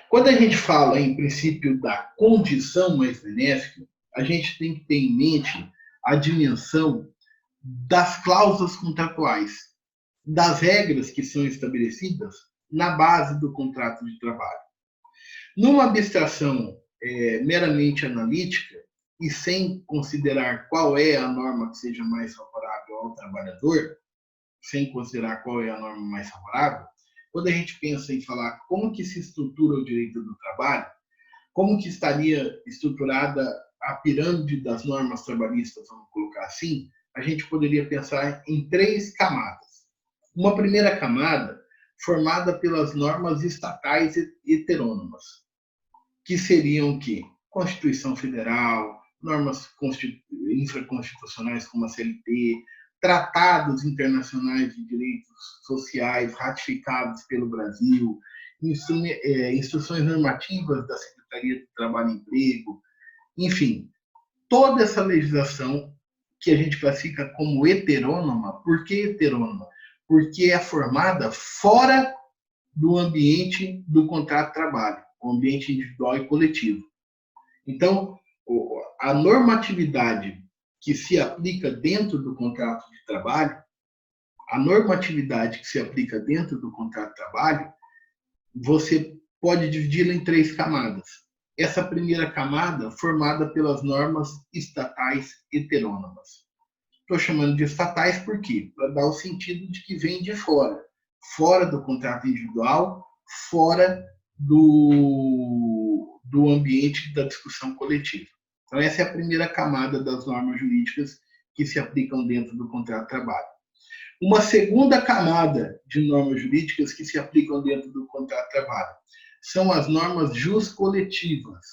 Quando a gente fala em princípio da condição mais benéfica, a gente tem que ter em mente a dimensão das cláusulas contratuais, das regras que são estabelecidas na base do contrato de trabalho. Numa abstração meramente analítica e sem considerar qual é a norma que seja mais favorável ao trabalhador, sem considerar qual é a norma mais favorável, quando a gente pensa em falar como que se estrutura o direito do trabalho, como que estaria estruturada a pirâmide das normas trabalhistas, vamos colocar assim, a gente poderia pensar em 3 camadas. Uma primeira camada formada pelas normas estatais heterônomas, que seriam o quê? Constituição Federal, normas infraconstitucionais como a CLT, tratados internacionais de direitos sociais ratificados pelo Brasil, instruções normativas da Secretaria de Trabalho e Emprego, enfim, toda essa legislação que a gente classifica como heterônoma. Por que heterônoma? Porque é formada fora do ambiente do contrato de trabalho, o ambiente individual e coletivo. Então, a normatividade que se aplica dentro do contrato de trabalho, você pode dividi-la em 3 camadas. Essa primeira camada formada pelas normas estatais heterônomas. Estou chamando de estatais por quê? Para dar o sentido de que vem de fora. Fora do contrato individual, fora do ambiente da discussão coletiva. Então, essa é a primeira camada das normas jurídicas que se aplicam dentro do contrato de trabalho. Uma segunda camada de normas jurídicas que se aplicam dentro do contrato de trabalho são as normas juscoletivas.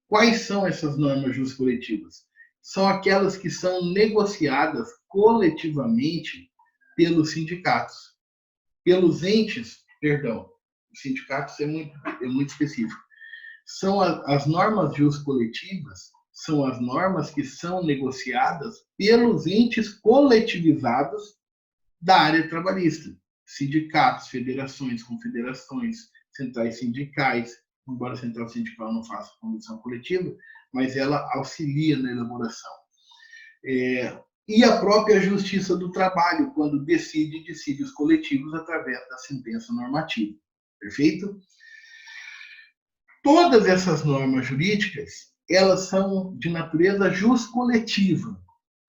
Quais são essas normas juscoletivas? São aquelas que são negociadas coletivamente pelos sindicatos, pelos entes, perdão, os sindicatos é muito específico. São as normas juscoletivas, são as normas que são negociadas pelos entes coletivizados da área trabalhista. Sindicatos, federações, confederações, centrais sindicais, embora a central sindical não faça convenção coletiva, mas ela auxilia na elaboração. E a própria Justiça do Trabalho, quando decide os coletivos através da sentença normativa. Perfeito? Todas essas normas jurídicas, elas são de natureza juscoletiva.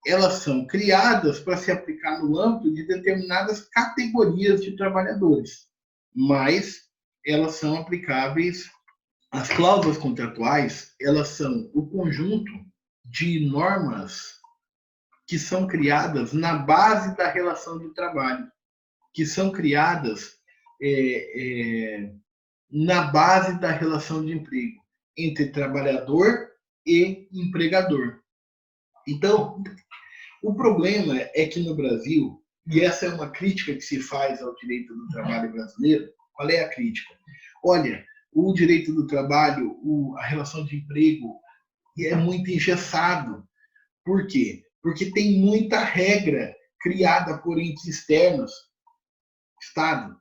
Elas são criadas para se aplicar no âmbito de determinadas categorias de trabalhadores, mas elas são aplicáveis. As cláusulas contratuais, elas são o conjunto de normas que são criadas na base da relação de trabalho, que são criadas na base da relação de emprego entre trabalhador e empregador. Então, o problema é que no Brasil, e essa é uma crítica que se faz ao direito do trabalho brasileiro, qual é a crítica? Olha, o direito do trabalho, a relação de emprego é muito engessado. Por quê? Porque tem muita regra criada por entes externos, Estado,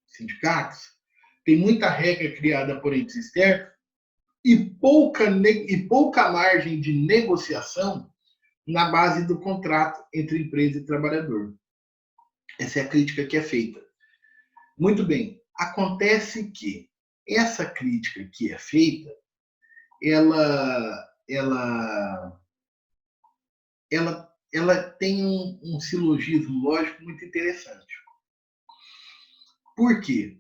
sindicatos, tem muita regra criada por entes externos e pouca margem de negociação na base do contrato entre empresa e trabalhador. Essa é a crítica que é feita. Muito bem, acontece que essa crítica que é feita, ela tem um silogismo lógico muito interessante. Por quê?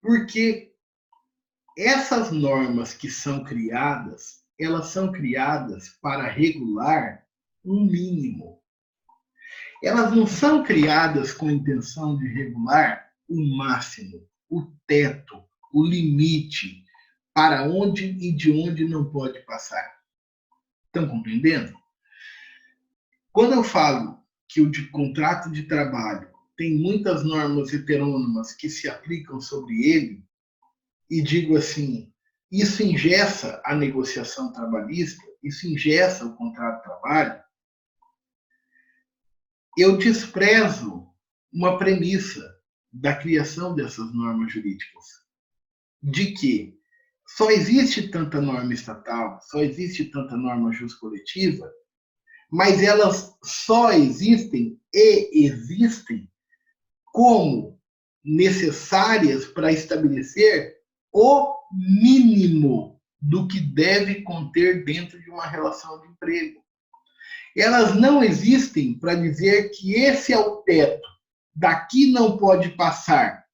Porque essas normas que são criadas, elas são criadas para regular um mínimo. Elas não são criadas com a intenção de regular o máximo, o teto, o limite, para onde e de onde não pode passar. Estão compreendendo? Quando eu falo que o contrato de trabalho tem muitas normas heterônomas que se aplicam sobre ele, e digo assim, isso engessa a negociação trabalhista, isso engessa o contrato de trabalho, eu desprezo uma premissa da criação dessas normas jurídicas. De que só existe tanta norma estatal, só existe tanta norma coletiva, mas elas só existem e existem como necessárias para estabelecer o mínimo do que deve conter dentro de uma relação de emprego. Elas não existem para dizer que esse é o teto, daqui não pode passar,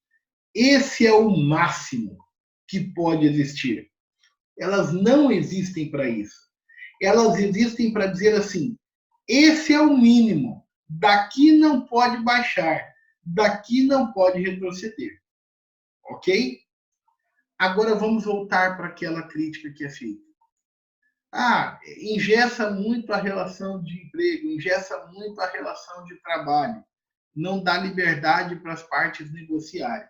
esse é o máximo que pode existir. Elas não existem para isso. Elas existem para dizer assim, esse é o mínimo, daqui não pode baixar, daqui não pode retroceder. Ok? Agora vamos voltar para aquela crítica que é feita. Engessa muito a relação de emprego, engessa muito a relação de trabalho, não dá liberdade para as partes negociarem.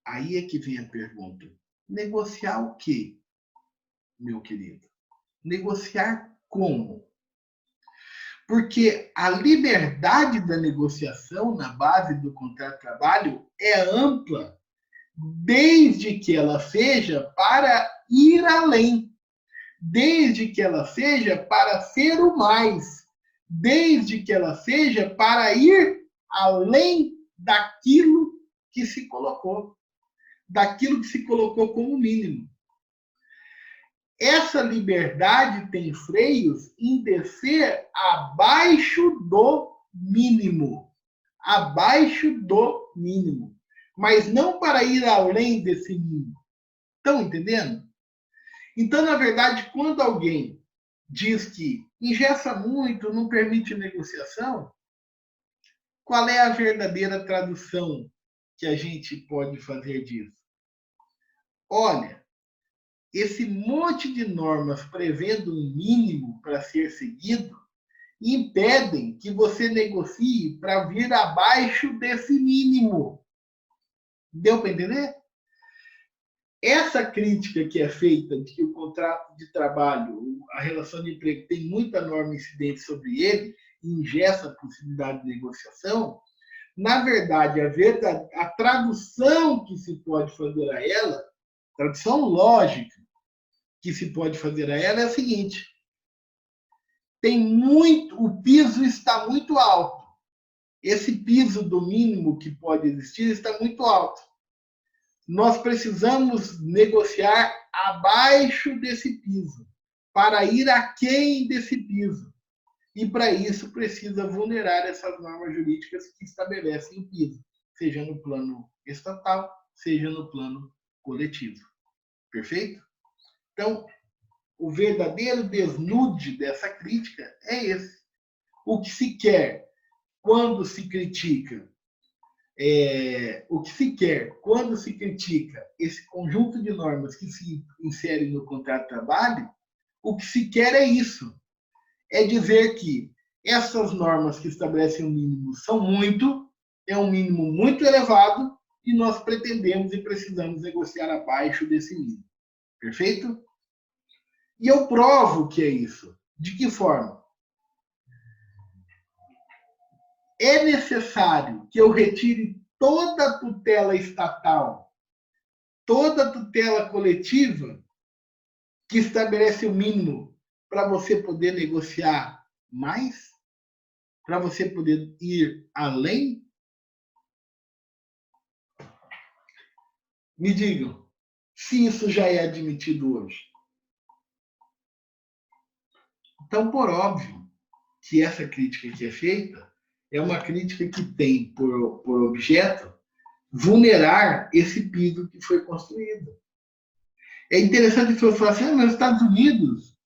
Aí é que vem a pergunta. Negociar o quê, meu querido? Negociar como? Porque a liberdade da negociação na base do contrato de trabalho é ampla, desde que ela seja para ir além, desde que ela seja para ser o mais, desde que ela seja para ir além daquilo que se colocou, daquilo que se colocou como mínimo. Essa liberdade tem freios em descer abaixo do mínimo. Abaixo do mínimo. Mas não para ir além desse mínimo. Estão entendendo? Então, na verdade, quando alguém diz que engessa muito, não permite negociação, qual é a verdadeira tradução que a gente pode fazer disso? Olha, esse monte de normas prevendo um mínimo para ser seguido impedem que você negocie para vir abaixo desse mínimo. Deu para entender? Essa crítica que é feita de que o contrato de trabalho, a relação de emprego tem muita norma incidente sobre ele e engessa a possibilidade de negociação, na verdade, a tradução que se pode fazer a ela, tradução lógica, que se pode fazer a ela é a seguinte: o piso está muito alto. Esse piso do mínimo que pode existir está muito alto. Nós precisamos negociar abaixo desse piso, para ir aquém desse piso. E para isso precisa vulnerar essas normas jurídicas que estabelecem o piso, seja no plano estatal, seja no plano coletivo. Perfeito? Então, o verdadeiro desnude dessa crítica é esse. O que se quer quando se critica esse conjunto de normas que se inserem no contrato de trabalho, o que se quer é isso. É dizer que essas normas que estabelecem o mínimo é um mínimo muito elevado, e nós pretendemos e precisamos negociar abaixo desse mínimo. Perfeito? E eu provo que é isso. De que forma? É necessário que eu retire toda a tutela estatal, toda a tutela coletiva que estabelece o mínimo para você poder negociar mais? Para você poder ir além? Me digam se isso já é admitido hoje. Então, por óbvio que essa crítica que é feita é uma crítica que tem por objeto vulnerar esse piso que foi construído. É interessante as pessoas falarem assim, mas os Estados Unidos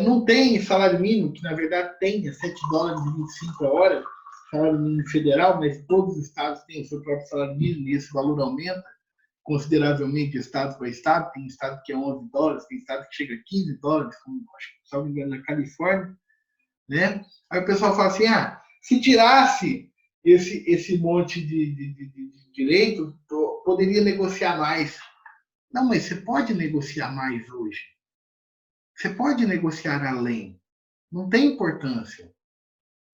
não tem salário mínimo, que na verdade tem, é 7 dólares e 25 a hora, salário mínimo federal, mas todos os estados têm o seu próprio salário mínimo e esse valor aumenta consideravelmente de estado para estado. Tem estado que é 11 dólares, tem estado que chega a 15 dólares, como, acho que, se não me engano, na Califórnia. Né? Aí o pessoal fala assim, se tirasse esse monte de direito, poderia negociar mais. Não, mas você pode negociar mais hoje. Você pode negociar além. Não tem importância.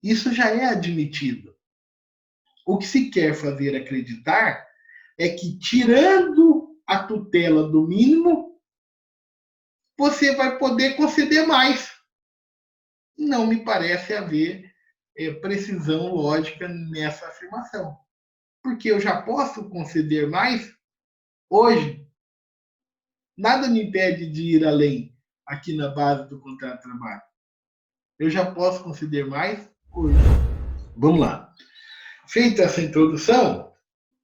Isso já é admitido. O que se quer fazer acreditar é que, tirando a tutela do mínimo, você vai poder conceder mais. Não me parece haver precisão lógica nessa afirmação. Porque eu já posso conceder mais hoje. Nada me impede de ir além aqui na base do contrato de trabalho. Eu já posso conceder mais hoje. Vamos lá. Feita essa introdução,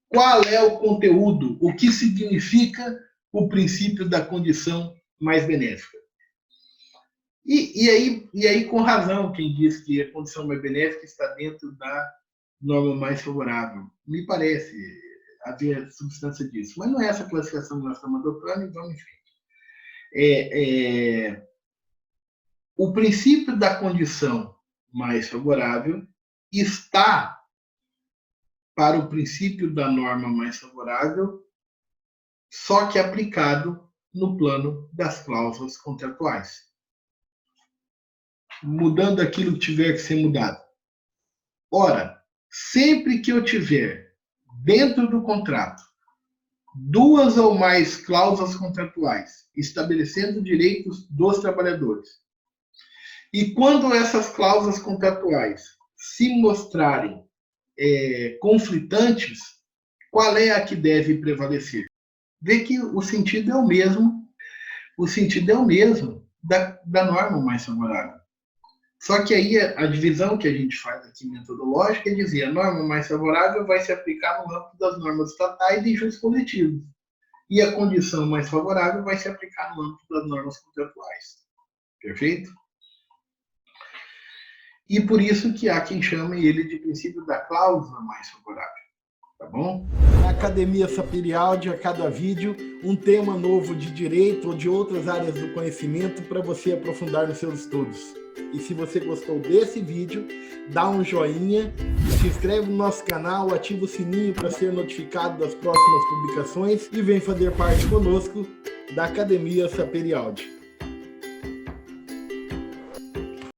qual é o conteúdo? O que significa o princípio da condição mais benéfica? E aí, com razão, quem diz que a condição mais benéfica está dentro da norma mais favorável. Me parece haver substância disso. Mas não é essa classificação que nós estamos adotando, então, vamos em frente. O princípio da condição mais favorável está para o princípio da norma mais favorável, só que aplicado no plano das cláusulas contratuais. Mudando aquilo que tiver que ser mudado. Ora, sempre que eu tiver dentro do contrato 2 ou mais cláusulas contratuais estabelecendo direitos dos trabalhadores, e quando essas cláusulas contratuais se mostrarem conflitantes, qual é a que deve prevalecer? Vê que o sentido é o mesmo da norma mais favorável. Só que aí a divisão que a gente faz aqui metodológica é dizer a norma mais favorável vai se aplicar no âmbito das normas estatais e juros coletivos. E a condição mais favorável vai se aplicar no âmbito das normas contratuais. Perfeito? E por isso que há quem chame ele de princípio da cláusula mais favorável. Tá bom? Na Academia Sapiriaude, a cada vídeo, um tema novo de direito ou de outras áreas do conhecimento para você aprofundar nos seus estudos. E se você gostou desse vídeo, dá um joinha, se inscreve no nosso canal, ativa o sininho para ser notificado das próximas publicações e vem fazer parte conosco da Academia Sapiriaude.